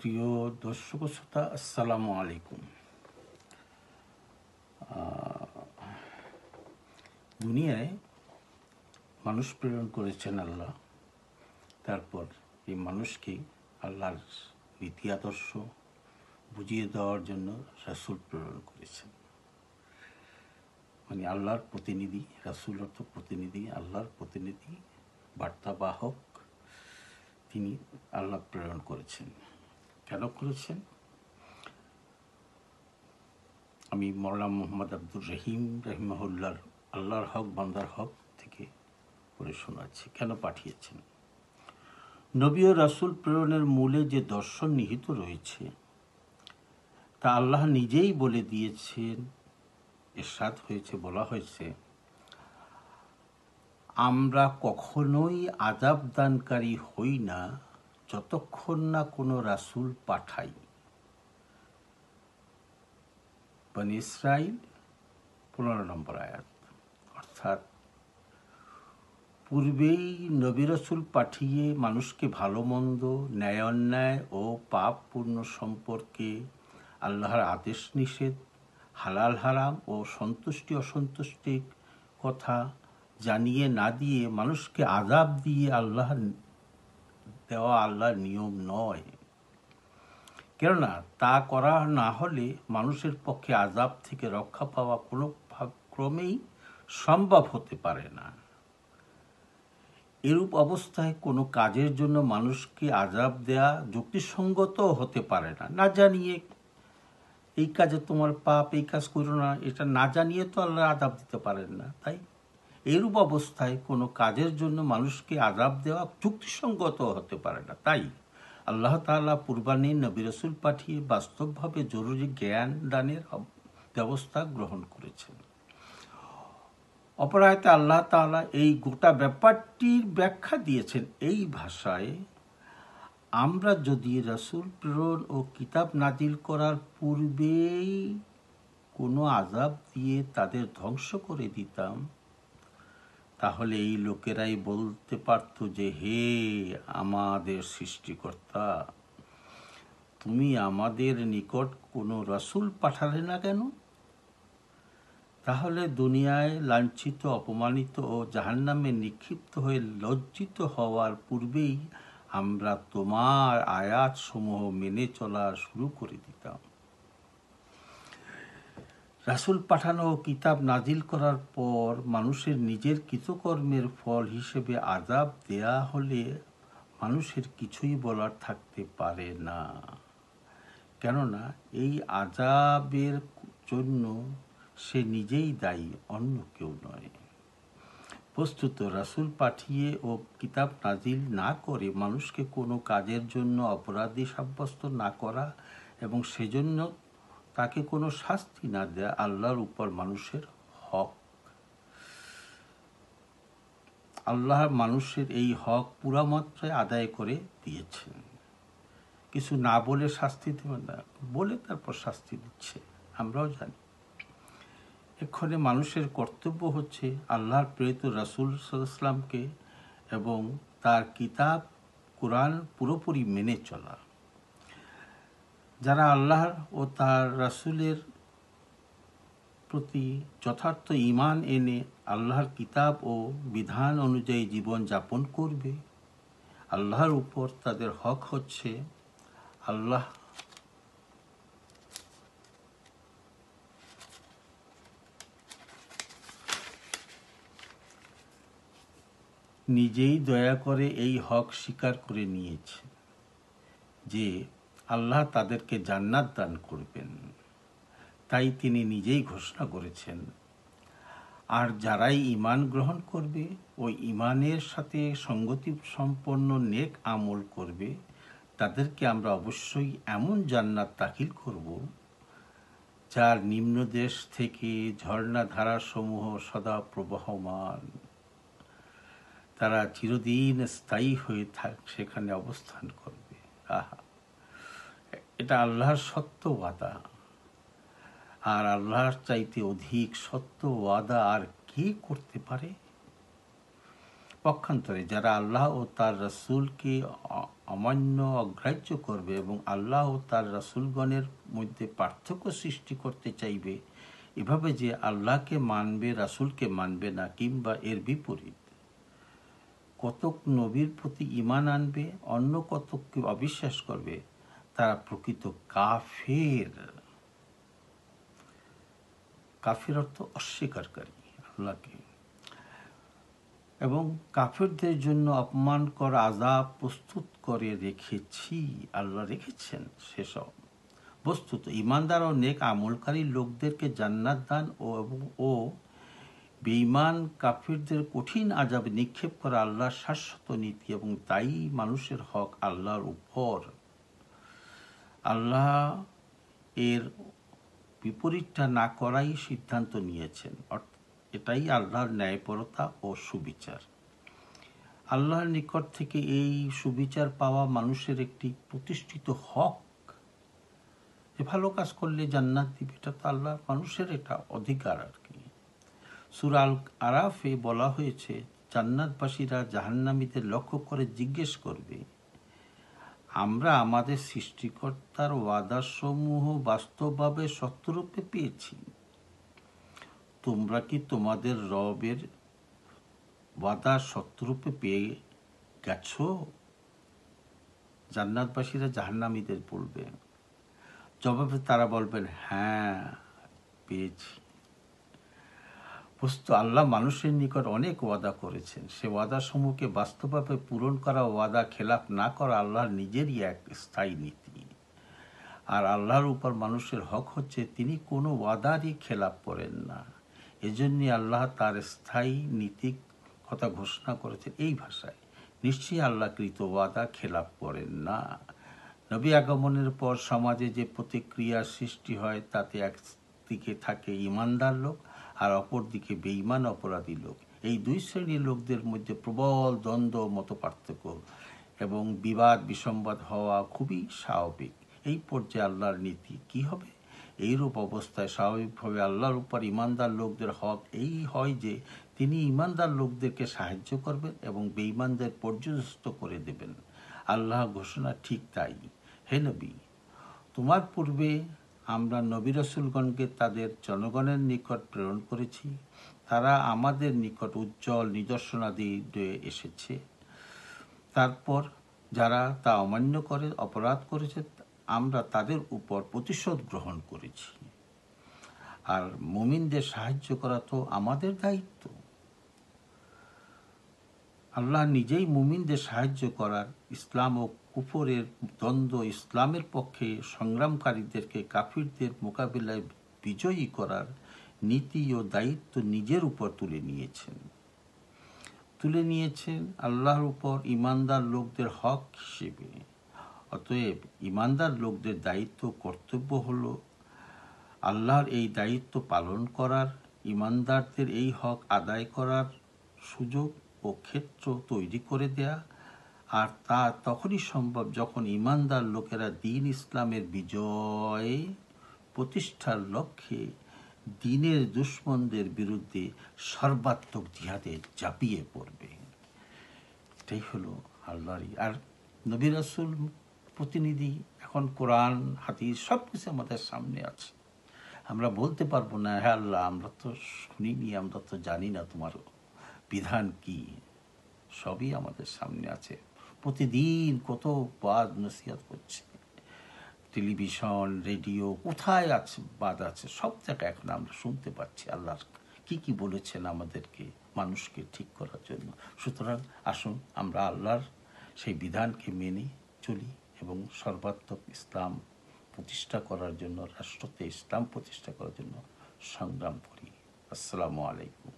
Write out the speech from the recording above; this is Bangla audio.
প্রিয় দর্শক শ্রোতা, আসসালামু আলাইকুম। দুনিয়ায় মানুষ প্রেরণ করেছেন আল্লাহ। তারপর এই মানুষকে আল্লাহর নীতি আদর্শ বুঝিয়ে দেওয়ার জন্য রাসূল প্রেরণ করেছেন। মানে আল্লাহর প্রতিনিধি, রাসূল অর্থ প্রতিনিধি, আল্লাহর প্রতিনিধি, বার্তাবাহক তিনি আল্লাহ প্রেরণ করেছেন। কেন করেছেন? আমি মওলানা মোহাম্মদ আব্দুর রহিম রহিমাহুল্লাহর আল্লাহর হক বান্দার হক থেকে পড়ে শোনাচ্ছি কেন পাঠিয়েছেন। নবী ও রাসূল প্রেরণের মূলে যে দর্শন নিহিত রয়েছে তা আল্লাহ নিজেই বলে দিয়েছেন। ইরশাদ হয়েছে, বলা হয়েছে, আমরা কখনোই আযাব দানকারী হই না যতক্ষণ না কোনো রাসূল পাঠাই। বনী ইসরাইল 15 নম্বর আয়াত। অর্থাৎ পূর্বেই নবী রাসূল পাঠিয়ে মানুষকে ভালো মন্দ, ন্যায় অন্যায় ও পাপ পূর্ণ সম্পর্কে আল্লাহর আদেশ নিষেধ, হালাল হারাম ও সন্তুষ্টি অসন্তুষ্টির কথা জানিয়ে না দিয়ে মানুষকে আযাব দিয়ে দেওয়া আল্লাহর নিয়ম নয়। কেননা তা করা না হলে মানুষের পক্ষে আযাব থেকে রক্ষা পাওয়া কোনো ক্রমেই সম্ভব হতে পারে না। এরূপ অবস্থায় কোনো কাজের জন্য মানুষকে আযাব দেয়া যুক্তিসঙ্গত হতে পারে না। না জানিয়ে এই কাজে তোমার পাপ, এই কাজ করো না, এটা না জানিয়ে তো আল্লাহ আযাব দিতে পারেন না। তাই এরূপ অবস্থায় কোনো কাজের জন্য মানুষকে আযাব দেওয়া যুক্তিসঙ্গত হতে পারে না। তাই আল্লাহ তাআলা পূর্বাণে নবী রাসূল পাঠিয়ে বাস্তবভাবে জরুরি জ্ঞান দানের ব্যবস্থা গ্রহণ করেছেন। অপর আয়াতে আল্লাহ তাআলা এই গোটা ব্যাপারটির ব্যাখ্যা দিয়েছেন এই ভাষায়, আমরা যদি রাসূল প্রেরণ ও কিতাব নাজিল করার পূর্বেই কোনো আযাব দিয়ে তাদের ধ্বংস করে দিতাম, তাহলে এই লোকেরাই বলতে পারত যে, হে আমাদের সৃষ্টিকর্তা, তুমি আমাদের নিকট কোনো রাসূল পাঠালে না কেন? তাহলে দুনিয়ায় লাঞ্ছিত, অপমানিত ও জাহান্নামে নিক্ষিপ্ত হয়ে লজ্জিত হওয়ার পূর্বেই আমরা তোমার আয়াত সমূহ মেনে চলা শুরু করে দিতাম। রাসূল পাঠানো ও কিতাব নাজিল করার পর মানুষের নিজের কৃতকর্মের ফল হিসেবে আযাব দেয়া হলে মানুষের কিছুই বলার থাকতে পারে না। কেননা এই আযাবের জন্য সে নিজেই দায়ী, অন্য কেউ নয়। বস্তুত রাসূল পাঠিয়ে ও কিতাব নাজিল না করে মানুষকে কোনো কাজের জন্য অপরাধী সাব্যস্ত না করা এবং সেজন্য তাকে কোনো শাস্তি না দেয়া আল্লাহর উপর মানুষের হক। আল্লাহ মানুষের এই হক পুরা মাত্রায় আদায় করে দিয়েছেন। কিছু না বলে শাস্তি দেবেন না, বলে তারপর শাস্তি দিচ্ছে, আমরাও জানি। এক্ষণে মানুষের কর্তব্য হচ্ছে আল্লাহর প্রেরিত রাসূল সাল্লাল্লাহু আলাইহি ওয়াসাল্লামকে এবং তার কিতাব কুরআন পুরোপুরি মেনে চলা। যারা আল্লাহর ও তার রাসূলের প্রতি যথার্থ ঈমান এনে আল্লাহর কিতাব ও বিধান অনুযায়ী জীবন যাপন করবে, আল্লাহর উপর তাদের হক হচ্ছে আল্লাহ নিজেই দয়া করে এই হক স্বীকার করে নিয়েছে যে আল্লাহ তাদেরকে জান্নাত দান করবেন। তাই তিনি নিজেই ঘোষণা করেছেন, আর যারাই ঈমান গ্রহণ করবে ও ঈমানের সাথে সঙ্গতি সম্পন্ন নেক আমল করবে তাদেরকে আমরা অবশ্যই এমন জান্নাত দাখিল করব যার নিম্নদেশ থেকে ঝর্ণা ধারাসমূহ সদা প্রবহমান। তারা চিরদিন স্থায়ী হয়ে সেখানে অবস্থান করবে। আহা, এটা আল্লাহর সত্য ওয়াদা। আর আল্লাহর চাইতে অধিক সত্য ওয়াদা আর কে করতে পারে? পক্ষান্তরে যারা আল্লাহ ও তার রাসূলকে অমান্য অগ্রাহ্য করবে এবং আল্লাহ ও তার রাসূলগণের মধ্যে পার্থক্য সৃষ্টি করতে চাইবে, এভাবে যে আল্লাহকে মানবে রাসূলকে মানবে না, কিংবা এর বিপরীত, কতক নবীর প্রতি ঈমান আনবে অন্য কতককে অবিশ্বাস করবে, তারা প্রকৃত কাফের। কাফের অর্থ অস্বীকারী আল্লাহকে। এবং কাফেরদের জন্য অপমানকর আযাব প্রস্তুত করে রেখেছি, আল্লাহ রেখেছেন সেসব। বস্তুত ঈমানদার ও নেক আমলকারী লোকদেরকে জান্নাত দান ও বেঈমান কাফিরদের কঠিন আযাবে নিক্ষেপ করা আল্লাহর শাশ্বত নীতি, এবং তাই মানুষের হক আল্লাহর উপর। আল্লাহ এর বিপরীতটা না করাই সিদ্ধান্ত নিয়েছেন। এটাই আল্লাহর ন্যায়পরতা ও সুবিচার। আল্লাহর নিকট থেকে এই সুবিচার পাওয়া মানুষের একটি প্রতিষ্ঠিত হক। যে ভালো কাজ করলে জান্নাত দিবে, এটা তো আল্লাহ মানুষের এটা অধিকার আর কি। সূরা আল আরাফে বলা হয়েছে, জান্নাতবাসীরা জাহান্নামীদের লক্ষ্য করে জিজ্ঞেস করবে, আমরা আমাদের সৃষ্টিকর্তার ওয়াদাসমূহ বাস্তবভাবে সত্যরূপে পেয়েছি, তোমরা কি তোমাদের রবের ওয়াদা সত্যরূপে পেয়ে গেছো? জান্নাতবাসীরা জাহান্নামীদের বলবে, জবাবে তারা বলবেন, হ্যাঁ পেয়েছি। বস্তু আল্লাহ মানুষের নিকট অনেক ওয়াদা করেছেন। সে ওয়াদাসমূহকে বাস্তবভাবে পূরণ করা, ওয়াদা খেলাপ না করা আল্লাহর নিজেরই এক স্থায়ী নীতি। আর আল্লাহর উপর মানুষের হক হচ্ছে তিনি কোনো ওয়াদারই খেলাপ করেন না। এজন্যই আল্লাহ তার স্থায়ী নীতির কথা ঘোষণা করেছেন এই ভাষায়, নিশ্চয়ই আল্লাহ কৃত ওয়াদা খেলাপ করেন না। নবী আগমনের পর সমাজে যে প্রতিক্রিয়ার সৃষ্টি হয়, তাতে একদিকে থাকে ঈমানদার লোক আর অপর দিকে বেঈমান অপরাধী লোক। এই দুই শ্রেণীর লোকদের মধ্যে প্রবল দ্বন্দ্ব, মত পার্থক্য এবং বিবাদ বিসম্বাদ হওয়া খুবই স্বাভাবিক। এই পর্যায়ে আল্লাহর নীতি কি হবে? এইরূপ অবস্থায় স্বাভাবিকভাবে আল্লাহর উপর ঈমানদার লোকদের হক এই হয় যে তিনি ঈমানদার লোকদেরকে সাহায্য করবেন এবং বেঈমানদের পর্যদস্ত করে দেবেন। আল্লাহ ঘোষণা ঠিক তাই। হে নবী, তোমার পূর্বে আমরা নবী রাসূলগণকে তাদের জনগণের নিকট প্রেরণ করেছি। তারা আমাদের নিকট উজ্জ্বল নিদর্শনাদি দিয়ে এসেছে। তারপর যারা তা অমান্য করে অপরাধ করেছে, আমরা তাদের উপর প্রতিশোধ গ্রহণ করেছি। আর মুমিনদের সাহায্য করা তো আমাদের দায়িত্ব। আল্লাহ নিজেই মুমিনদের সাহায্য করার, ইসলাম ও কুফরের দ্বন্দ্ব, ইসলামের পক্ষে সংগ্রামকারীদেরকে কাফিরদের মোকাবিলায় বিজয়ী করার নীতি ও দায়িত্ব নিজের উপর তুলে নিয়েছেন আল্লাহর উপর ঈমানদার লোকদের হক হিসেবে। অতএব ঈমানদার লোকদের দায়িত্ব কর্তব্য হলো আল্লাহর এই দায়িত্ব পালন করার, ঈমানদারদের এই হক আদায় করার সুযোগ ও ক্ষেত্র তৈরি করে দেয়া। আর তা তখনই সম্ভব যখন ঈমানদার লোকেরা দ্বীন ইসলামের বিজয় প্রতিষ্ঠার লক্ষ্যে দ্বীনের দুশমনদের বিরুদ্ধে সর্বাত্মক জিহাদে ঝাঁপিয়ে পড়বে। এটাই হলো আল্লাহরই। আর নবী রাসূল প্রতিনিধি এখন কোরআন হাদিস সব কিছু আমাদের সামনে আছে। আমরা বলতে পারবো না, হ্যাঁ আল্লাহ আমরা তো শুনিনি, আমরা তো জানি না তোমার বিধান কি। সবই আমাদের সামনে আছে। প্রতিদিন কত বাদ নসিহত করছে, টেলিভিশন রেডিও কোথায় আছে বাদ আছে, সব জায়গায় এখন আমরা শুনতে পাচ্ছি আল্লাহর কি বলেছেন আমাদেরকে মানুষকে ঠিক করার জন্য। সুতরাং আসুন আমরা আল্লাহর সেই বিধানকে মেনে চলি এবং সর্বাত্মক ইসলাম প্রতিষ্ঠা করার জন্য, রাষ্ট্রতে ইসলাম প্রতিষ্ঠা করার জন্য সংগ্রাম করি। আসসালামু আলাইকুম।